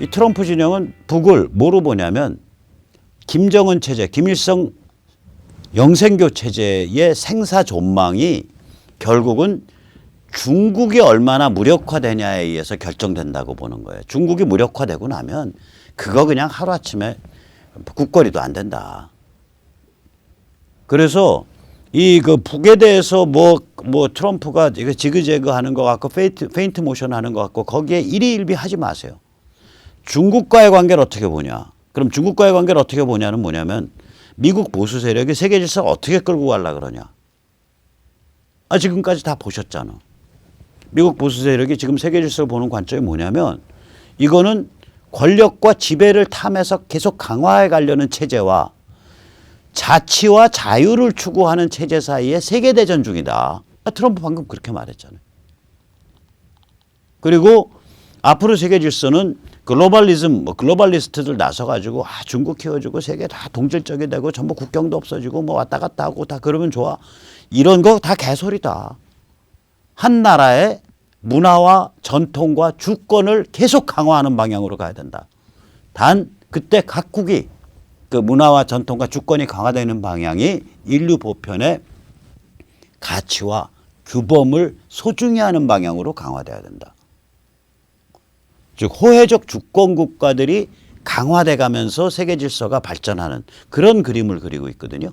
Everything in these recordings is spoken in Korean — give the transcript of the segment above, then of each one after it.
이 트럼프 진영은 북을 뭐로 보냐면 김정은 체제, 김일성 영생교 체제의 생사 존망이 결국은 중국이 얼마나 무력화되냐에 의해서 결정된다고 보는 거예요. 중국이 무력화되고 나면 그거 그냥 하루아침에 국거리도 안 된다. 그래서 이 그 북에 대해서 뭐 트럼프가 이거 지그재그 하는 것 같고 페인트 모션 하는 것 같고 거기에 일희일비 하지 마세요. 중국과의 관계를 어떻게 보냐. 그럼 중국과의 관계를 어떻게 보냐는 뭐냐면 미국 보수 세력이 세계 질서를 어떻게 끌고 가려고 그러냐. 아, 지금까지 다 보셨잖아. 미국 보수 세력이 지금 세계 질서를 보는 관점이 뭐냐면 이거는 권력과 지배를 탐해서 계속 강화해 가려는 체제와 자치와 자유를 추구하는 체제 사이에 세계대전 중이다. 트럼프 방금 그렇게 말했잖아요. 그리고 앞으로 세계 질서는 글로벌리즘, 글로벌리스트들 나서가지고 중국 키워주고 세계 다 동질적이 되고 전부 국경도 없어지고 뭐 왔다 갔다 하고 다 그러면 좋아. 이런 거 다 개소리다. 한 나라의 문화와 전통과 주권을 계속 강화하는 방향으로 가야 된다. 단 그때 각국이 그 문화와 전통과 주권이 강화되는 방향이 인류 보편의 가치와 규범을 소중히 하는 방향으로 강화돼야 된다. 즉 호혜적 주권 국가들이 강화돼 가면서 세계 질서가 발전하는 그런 그림을 그리고 있거든요.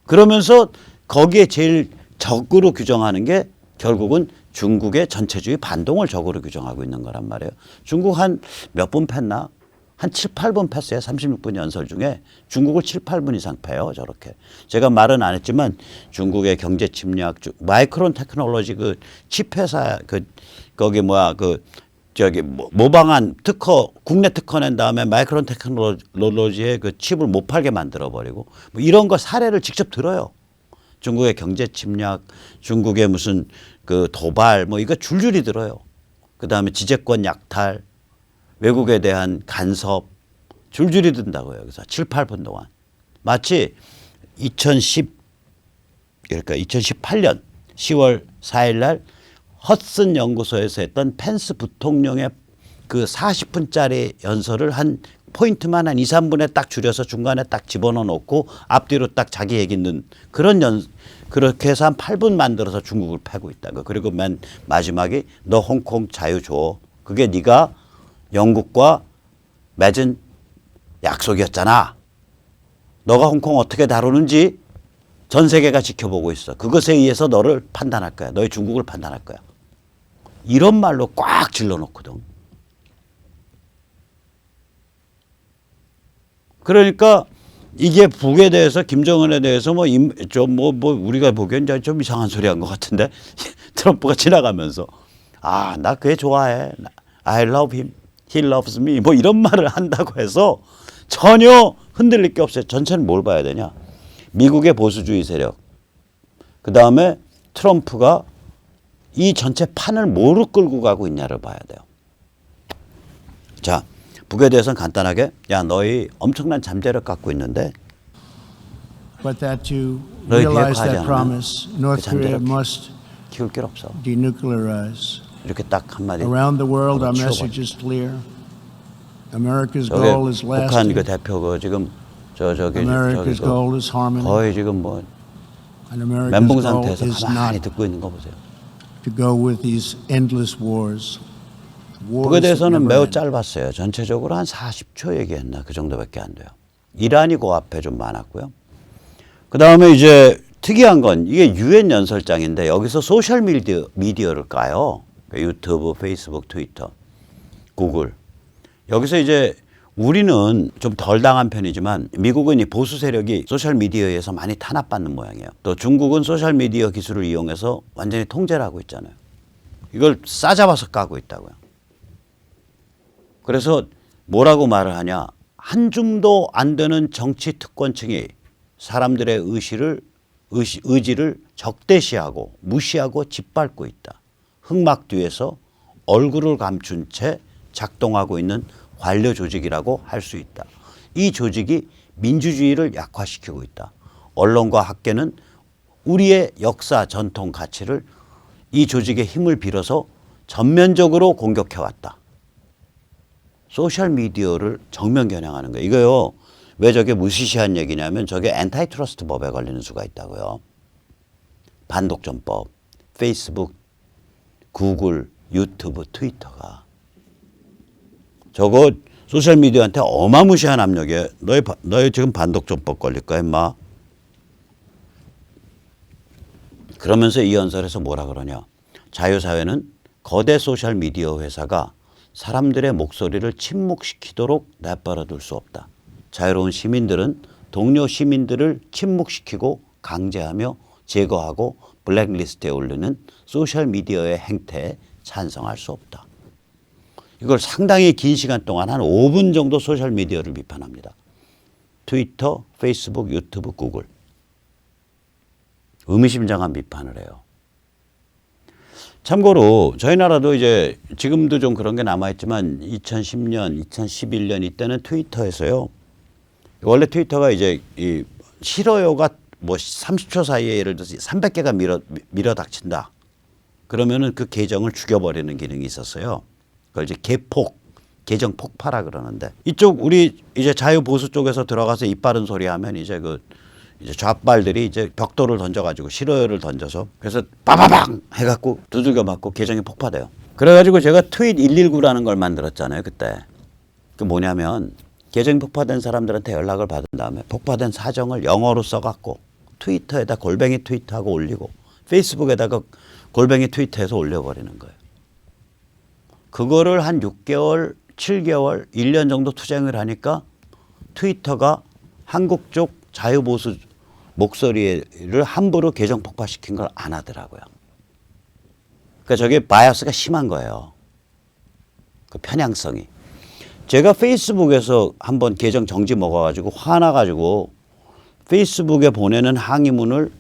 그러면서 거기에 제일 적으로 규정하는 게 결국은 중국의 전체주의 반동을 적으로 규정하고 있는 거란 말이에요. 중국 한 몇 분 팼나? 한 7, 8분 팼어요. 36분 연설 중에 중국을 7, 8분 이상 패요. 저렇게. 제가 말은 안 했지만 중국의 경제 침략, 마이크론 테크놀로지 그 칩 회사 거기 모방한 특허, 국내 특허 낸 다음에 마이크론 테크놀로지의 그 칩을 못 팔게 만들어버리고 뭐 이런 거 사례를 직접 들어요. 중국의 경제 침략, 중국의 무슨 그 도발 뭐 이거 줄줄이 들어요. 그 다음에 지재권 약탈, 외국에 대한 간섭 줄줄이 든다고요. 그래서 7, 8분 동안. 마치 2018년 10월 4일 날 허슨 연구소에서 했던 펜스 부통령의 그 40분짜리 연설을 한 포인트만 한 2, 3분에 딱 줄여서 중간에 딱 집어넣어 놓고 앞뒤로 딱 자기 얘기 있는 그렇게 해서 한 8분 만들어서 중국을 패고 있다고. 그리고 맨 마지막에 너 홍콩 자유 줘. 그게 네가 영국과 맺은 약속이었잖아. 너가 홍콩 어떻게 다루는지 전 세계가 지켜보고 있어. 그것에 의해서 너를 판단할 거야. 너의 중국을 판단할 거야. 이런 말로 꽉 질러놓거든. 그러니까 이게 북에 대해서 김정은에 대해서 우리가 보기엔 좀 이상한 소리 한 것 같은데 트럼프가 지나가면서 나 그애 좋아해. I love him. He loves me. 뭐 이런 말을 한다고 해서 전혀 흔들릴 게 없어요. 전체는 뭘 봐야 되냐. 미국의 보수주의 세력. 그 다음에 트럼프가 이 전체 판을 뭐로 끌고 가고 있냐를 봐야 돼요. 자, 북에 대해서는 간단하게 너희 엄청난 잠재력 갖고 있는데 But that to 너희 realize 비핵화하지 that 않으면 promise, 그 North Korea 잠재력 must 키울 게 없어. denuclearize. 이렇게 딱 한마디 Around the world, our 치워버려. message is clear. America's 저게 goal is 북한 lasting. 그 대표 그 지금 America's goal is harmony. 거의 지금 뭐 And America's 멘붕 goal 상태에서 is 가만히 not 듣고 있는 거 보세요. to go with these endless wars. 북에 Wars that 대해서는 never 매우 end. 짧았어요. 전체적으로 한 40초 얘기했나 그 정도밖에 안 돼요. 이란이 그 앞에 좀 많았고요. 그 다음에 이제 특이한 건 이게 유엔 연설장인데 여기서 소셜 미디어를 까요. 유튜브, 페이스북, 트위터, 구글. 여기서 이제 우리는 좀 덜 당한 편이지만 미국은 이 보수 세력이 소셜 미디어에서 많이 탄압받는 모양이에요. 또 중국은 소셜 미디어 기술을 이용해서 완전히 통제를 하고 있잖아요. 이걸 싸잡아서 까고 있다고요. 그래서 뭐라고 말을 하냐. 한 줌도 안 되는 정치 특권층이 사람들의 의지를 적대시하고 무시하고 짓밟고 있다. 흑막 뒤에서 얼굴을 감춘 채 작동하고 있는 관료 조직이라고 할 수 있다. 이 조직이 민주주의를 약화시키고 있다. 언론과 학계는 우리의 역사, 전통, 가치를 이 조직의 힘을 빌어서 전면적으로 공격해왔다. 소셜 미디어를 정면 겨냥하는 거예요. 이거요. 왜 저게 무시시한 얘기냐면 저게 엔타이트러스트 법에 걸리는 수가 있다고요. 반독점법, 페이스북, 구글, 유튜브, 트위터가. 저거 소셜미디어한테 어마무시한 압력이에요. 너희 지금 반독점법 걸릴 거야, 임마. 그러면서 이 연설에서 뭐라 그러냐. 자유사회는 거대 소셜미디어 회사가 사람들의 목소리를 침묵시키도록 내버려둘 수 없다. 자유로운 시민들은 동료 시민들을 침묵시키고 강제하며 제거하고 블랙리스트에 올리는 소셜미디어의 행태에 찬성할 수 없다. 이걸 상당히 긴 시간 동안 한 5분 정도 소셜미디어를 비판합니다. 트위터, 페이스북, 유튜브, 구글. 의미심장한 비판을 해요. 참고로 저희 나라도 이제 지금도 좀 그런 게 남아있지만 2010년, 2011년 이때는 트위터에서요. 원래 트위터가 이제 이 싫어요가 뭐 30초 사이에 예를 들어서 300개가 밀어 닥친다. 그러면은 그 계정을 죽여버리는 기능이 있었어요. 그걸 이제 계정 폭파라 그러는데 이쪽 우리 이제 자유보수 쪽에서 들어가서 입 바른 소리 하면 이제 이제 좌빨들이 이제 벽돌을 던져가지고 싫어요를 던져서 그래서 빠바방 해갖고 두들겨 맞고 계정이 폭파돼요. 그래가지고 제가 트윗 119라는 걸 만들었잖아요 그때. 그 뭐냐면 계정이 폭파된 사람들한테 연락을 받은 다음에 폭파된 사정을 영어로 써갖고 트위터에다 골뱅이 트위터하고 올리고 페이스북에다가 골뱅이 트위터해서 올려버리는 거예요. 그거를 한 6개월, 7개월, 1년 정도 투쟁을 하니까 트위터가 한국 쪽 자유보수 목소리를 함부로 계정 폭파시킨 걸 안 하더라고요. 그러니까 저게 바이어스가 심한 거예요. 그 편향성이. 제가 페이스북에서 한번 계정 정지 먹어가지고 화나가지고 페이스북에 보내는 항의문을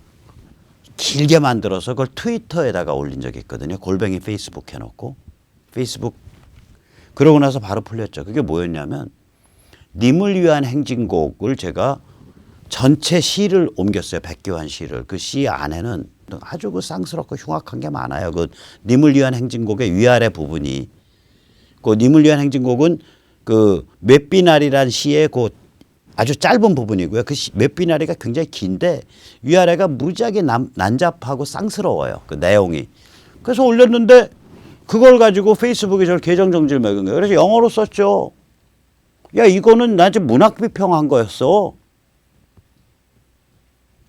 길게 만들어서 그걸 트위터에다가 올린 적이 있거든요. 골뱅이 페이스북 해놓고. 페이스북 그러고 나서 바로 풀렸죠. 그게 뭐였냐면 님을 위한 행진곡을 제가 전체 시를 옮겼어요. 백기환 시를. 그 시 안에는 아주 그 쌍스럽고 흉악한 게 많아요. 그 님을 위한 행진곡의 위아래 부분이. 그 님을 위한 행진곡은 그 맷비나리란 시의 그 아주 짧은 부분이고요. 그 맷비나리가 굉장히 긴데 위아래가 무지하게 난잡하고 쌍스러워요. 그 내용이. 그래서 올렸는데 그걸 가지고 페이스북에 저를 계정 정지를 먹은 거예요. 그래서 영어로 썼죠. 야 이거는 나 지금 문학 비평한 거였어.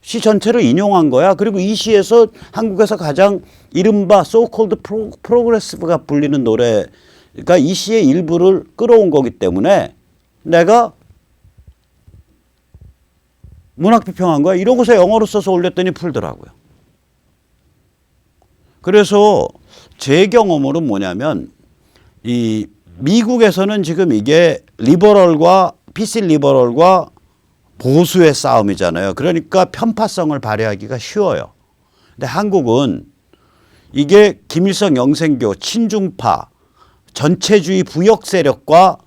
시 전체를 인용한 거야. 그리고 이 시에서 한국에서 가장 이른바 so-called 프로그레시브가 불리는 노래, 그러니까 이 시의 일부를 끌어온 거기 때문에 내가 문학 비평한 거야. 이러고서 영어로 써서 올렸더니 풀더라고요. 그래서 제 경험으로는 뭐냐면 이 미국에서는 지금 이게 리버럴과 PC 리버럴과 보수의 싸움이잖아요. 그러니까 편파성을 발휘하기가 쉬워요. 근데 한국은 이게 김일성 영생교 친중파 전체주의 부역 세력과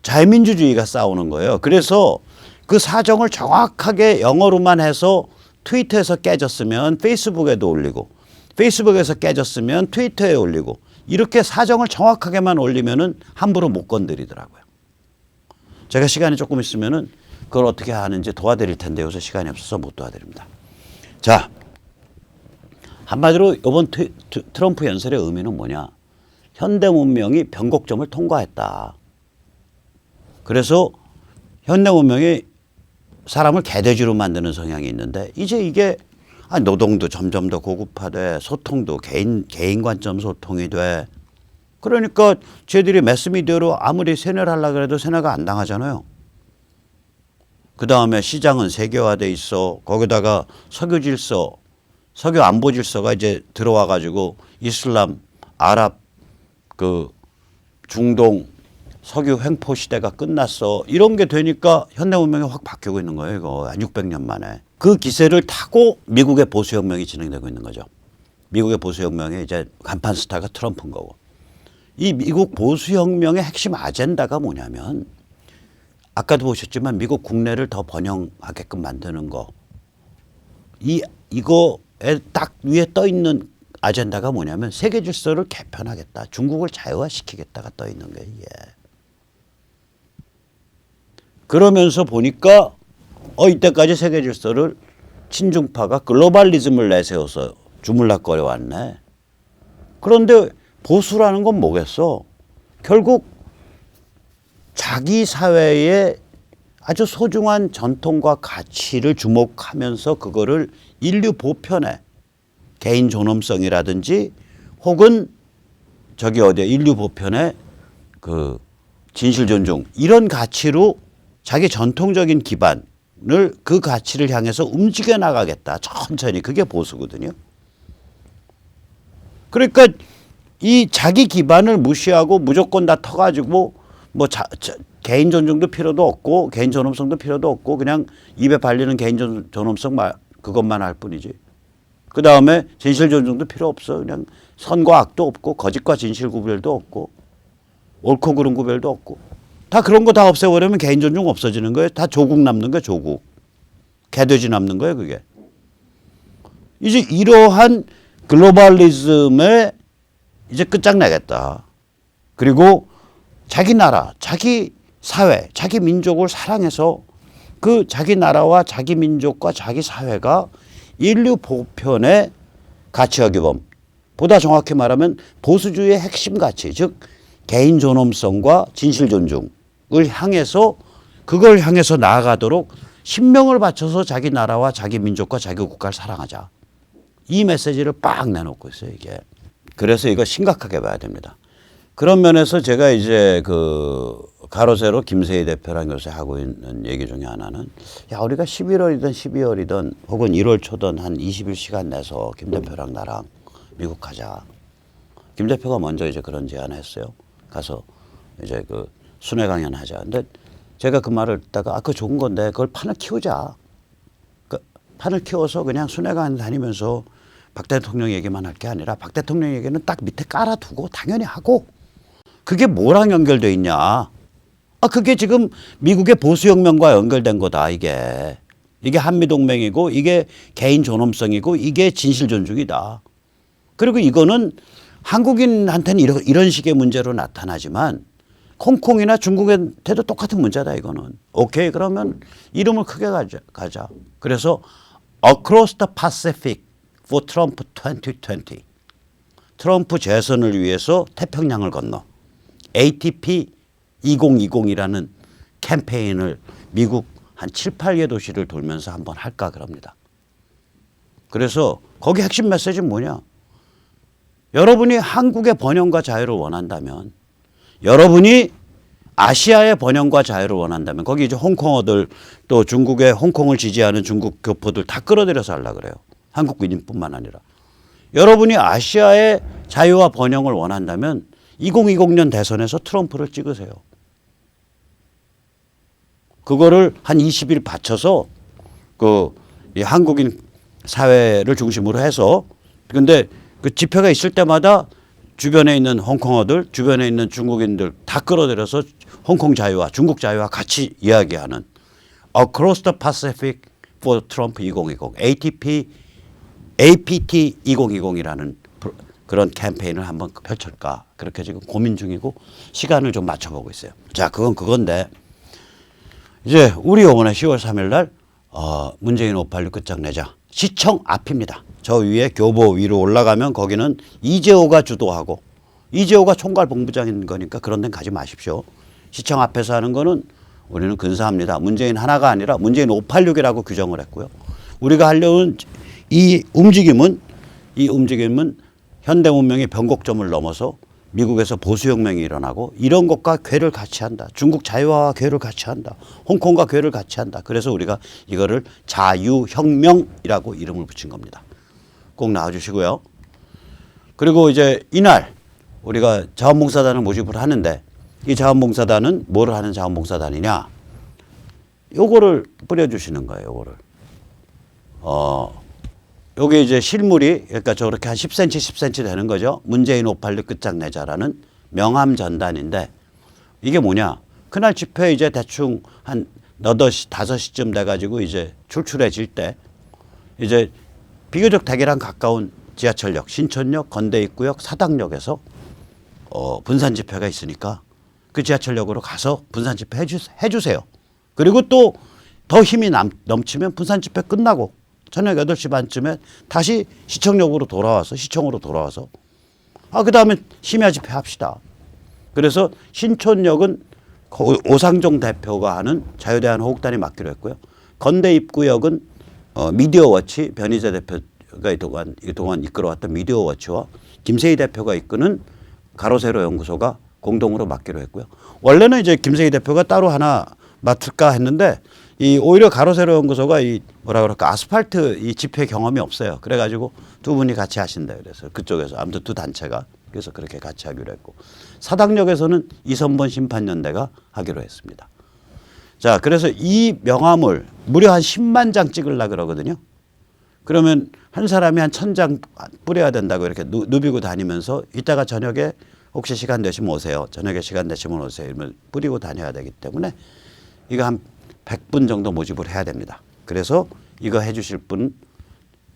자유민주주의가 싸우는 거예요. 그래서 그 사정을 정확하게 영어로만 해서 트위터에서 깨졌으면 페이스북에도 올리고 페이스북에서 깨졌으면 트위터에 올리고 이렇게 사정을 정확하게만 올리면은 함부로 못 건드리더라고요. 제가 시간이 조금 있으면은 그걸 어떻게 하는지 도와드릴 텐데 요새 시간이 없어서 못 도와드립니다. 자, 한마디로 이번 트럼프 연설의 의미는 뭐냐? 현대 문명이 변곡점을 통과했다. 그래서 현대 문명이 사람을 개돼지로 만드는 성향이 있는데 이제 이게 노동도 점점 더 고급화돼, 소통도 개인 관점 소통이 돼. 그러니까 쟤들이 매스미디어로 아무리 세뇌를 하려고 해도 세뇌가 안 당하잖아요. 그 다음에 시장은 세계화돼 있어. 거기다가 석유 질서, 석유 안보 질서가 이제 들어와 가지고 이슬람, 아랍, 그 중동 석유 횡포 시대가 끝났어. 이런 게 되니까 현대 문명이 확 바뀌고 있는 거예요. 이거 한 600년 만에. 그 기세를 타고 미국의 보수혁명이 진행되고 있는 거죠. 미국의 보수혁명의 이제 간판 스타가 트럼프인 거고. 이 미국 보수혁명의 핵심 아젠다가 뭐냐면 아까도 보셨지만 미국 국내를 더 번영하게끔 만드는 거. 이거에 딱 위에 떠 있는 아젠다가 뭐냐면 세계 질서를 개편하겠다. 중국을 자유화시키겠다가 떠 있는 거예요. 예. 그러면서 보니까 이때까지 세계 질서를 친중파가 글로벌리즘을 내세워서 주물락거려 왔네. 그런데 보수라는 건 뭐겠어? 결국 자기 사회의 아주 소중한 전통과 가치를 주목하면서 그거를 인류 보편에 개인 존엄성이라든지 혹은 인류 보편의 그 진실 존중 이런 가치로 자기 전통적인 기반을 그 가치를 향해서 움직여 나가겠다. 천천히. 그게 보수거든요. 그러니까 이 자기 기반을 무시하고 무조건 다 터가지고 뭐 개인 존중도 필요도 없고 개인 존엄성도 필요도 없고 그냥 입에 발리는 개인 존엄성 그것만 할 뿐이지. 그 다음에 진실 존중도 필요 없어. 그냥 선과 악도 없고 거짓과 진실 구별도 없고 옳고 그른 구별도 없고 다 그런 거 다 없애버리면 개인 존중 없어지는 거예요. 다 조국 남는 거예요. 조국. 개돼지 남는 거예요. 그게. 이제 이러한 글로벌리즘에 이제 끝장내겠다. 그리고 자기 나라, 자기 사회, 자기 민족을 사랑해서 그 자기 나라와 자기 민족과 자기 사회가 인류 보편의 가치와 규범, 보다 정확히 말하면 보수주의의 핵심 가치, 즉 개인 존엄성과 진실 존중을 향해서 그걸 향해서 나아가도록 신명을 바쳐서 자기 나라와 자기 민족과 자기 국가를 사랑하자. 이 메시지를 빡 내놓고 있어요, 이게. 그래서 이거 심각하게 봐야 됩니다. 그런 면에서 제가 이제 그 가로세로 김세희 대표랑 요새 하고 있는 얘기 중에 하나는 야, 우리가 11월이든 12월이든 혹은 1월 초든 한 20일 내서 김 대표랑 나랑 미국 가자. 김 대표가 먼저 이제 그런 제안을 했어요. 가서 이제 그 순회 강연 하자. 근데 제가 그 말을 듣다가 그거 좋은 건데 그걸 판을 키우자. 그 판을 키워서 그냥 순회 강연 다니면서 박 대통령 얘기만 할 게 아니라 박 대통령 얘기는 딱 밑에 깔아두고 당연히 하고 그게 뭐랑 연결돼 있냐. 그게 지금 미국의 보수혁명과 연결된 거다, 이게. 이게 한미동맹이고 이게 개인 존엄성이고 이게 진실 존중이다. 그리고 이거는 한국인한테는 이런 식의 문제로 나타나지만 홍콩이나 중국한테도 똑같은 문제다, 이거는. 오케이, 그러면 이름을 크게 가자. 그래서 Across the Pacific for Trump 2020. 트럼프 재선을 위해서 태평양을 건너 ATP 2020이라는 캠페인을 미국 한 7, 8개 도시를 돌면서 한번 할까 그럽니다. 그래서 거기 핵심 메시지는 뭐냐? 여러분이 한국의 번영과 자유를 원한다면, 여러분이 아시아의 번영과 자유를 원한다면, 거기 이제 홍콩어들 또 중국의 홍콩을 지지하는 중국 교포들 다 끌어들여서 하려고 그래요. 한국인뿐만 아니라. 여러분이 아시아의 자유와 번영을 원한다면 2020년 대선에서 트럼프를 찍으세요. 그거를 한 20일 바쳐서 이 한국인 사회를 중심으로 해서 근데 그 집회가 있을 때마다 주변에 있는 홍콩어들, 주변에 있는 중국인들 다 끌어들여서 홍콩 자유와 중국 자유와 같이 이야기하는 Across the Pacific for Trump 2020, APT 2020이라는 그런 캠페인을 한번 펼칠까 그렇게 지금 고민 중이고 시간을 좀 맞춰보고 있어요. 자, 그건데 이제 우리 이번에 10월 3일 날 문재인 586 끝장내자 시청 앞입니다. 저 위에 교보 위로 올라가면 거기는 이재호가 주도하고 이재호가 총괄본부장인 거니까 그런 데는 가지 마십시오. 시청 앞에서 하는 거는 우리는 근사합니다. 문재인 하나가 아니라 문재인 586이라고 규정을 했고요. 우리가 하려는 이 움직임은 현대문명의 변곡점을 넘어서 미국에서 보수혁명이 일어나고 이런 것과 궤를 같이 한다. 중국 자유화와 궤를 같이 한다. 홍콩과 궤를 같이 한다. 그래서 우리가 이거를 자유혁명이라고 이름을 붙인 겁니다. 꼭 나와주시고요. 그리고 이제 이날 우리가 자원봉사단을 모집을 하는데 이 자원봉사단은 뭘 하는 자원봉사단이냐. 요거를 뿌려주시는 거예요. 요거를. 요게 이제 실물이 그러니까 저렇게 한 10cm, 10cm 되는 거죠. 문재인 586 끝장내자라는 명함 전단인데 이게 뭐냐. 그날 집회 이제 대충 한 8시, 5시쯤 돼가지고 이제 출출해질 때 이제 비교적 대개랑 가까운 지하철역, 신촌역, 건대입구역, 사당역에서 분산 집회가 있으니까 그 지하철역으로 가서 분산 집회 해주세요. 그리고 또 더 힘이 넘치면 분산 집회 끝나고 저녁 8시 반쯤에 다시 시청역으로 돌아와서 시청으로 돌아와서 그다음에 심야 집회 합시다. 그래서 신촌역은 오상종 대표가 하는 자유대한호국단이 맡기로 했고요. 건대 입구역은 미디어워치 변희재 대표가 이동안 이끌어왔던 미디어워치와 김세희 대표가 이끄는 가로세로 연구소가 공동으로 맡기로 했고요. 원래는 이제 김세희 대표가 따로 하나 맡을까 했는데 오히려 가로세로 연구소가 아스팔트 이 집회 경험이 없어요. 그래가지고 두 분이 같이 하신다 그래서 그쪽에서 아무튼 두 단체가 그래서 그렇게 같이 하기로 했고 사당역에서는 이선번 심판연대가 하기로 했습니다. 자, 그래서 이 명함을 무려 한 10만 장 찍으려고 그러거든요. 그러면 한 사람이 한 1000장 뿌려야 된다고 이렇게 누비고 다니면서 이따가 저녁에 혹시 시간 되시면 오세요. 저녁에 시간 되시면 오세요. 이러면 뿌리고 다녀야 되기 때문에 이거 한 100분 정도 모집을 해야 됩니다. 그래서 이거 해주실 분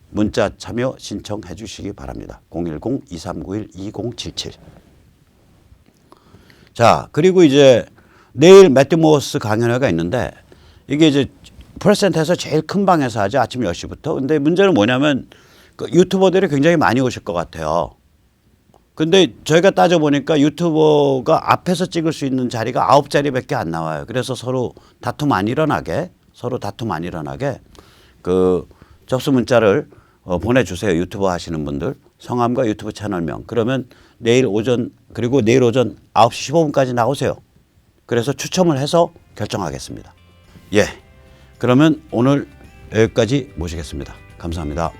문자 참여 신청해 주시기 바랍니다. 010-2391-2077. 자, 그리고 이제 내일 매튜 모어스 강연회가 있는데 이게 이제 프레스센터에서 제일 큰 방에서 하죠. 아침 10시부터. 근데 문제는 뭐냐면 그 유튜버들이 굉장히 많이 오실 것 같아요. 근데 저희가 따져보니까 유튜버가 앞에서 찍을 수 있는 자리가 9자리밖에 안 나와요. 그래서 서로 다툼 안 일어나게 그 접수 문자를 보내주세요. 유튜버 하시는 분들 성함과 유튜브 채널명. 그러면 내일 오전 9시 15분까지 나오세요. 그래서 추첨을 해서 결정하겠습니다. 예, 그러면 오늘 여기까지 모시겠습니다. 감사합니다.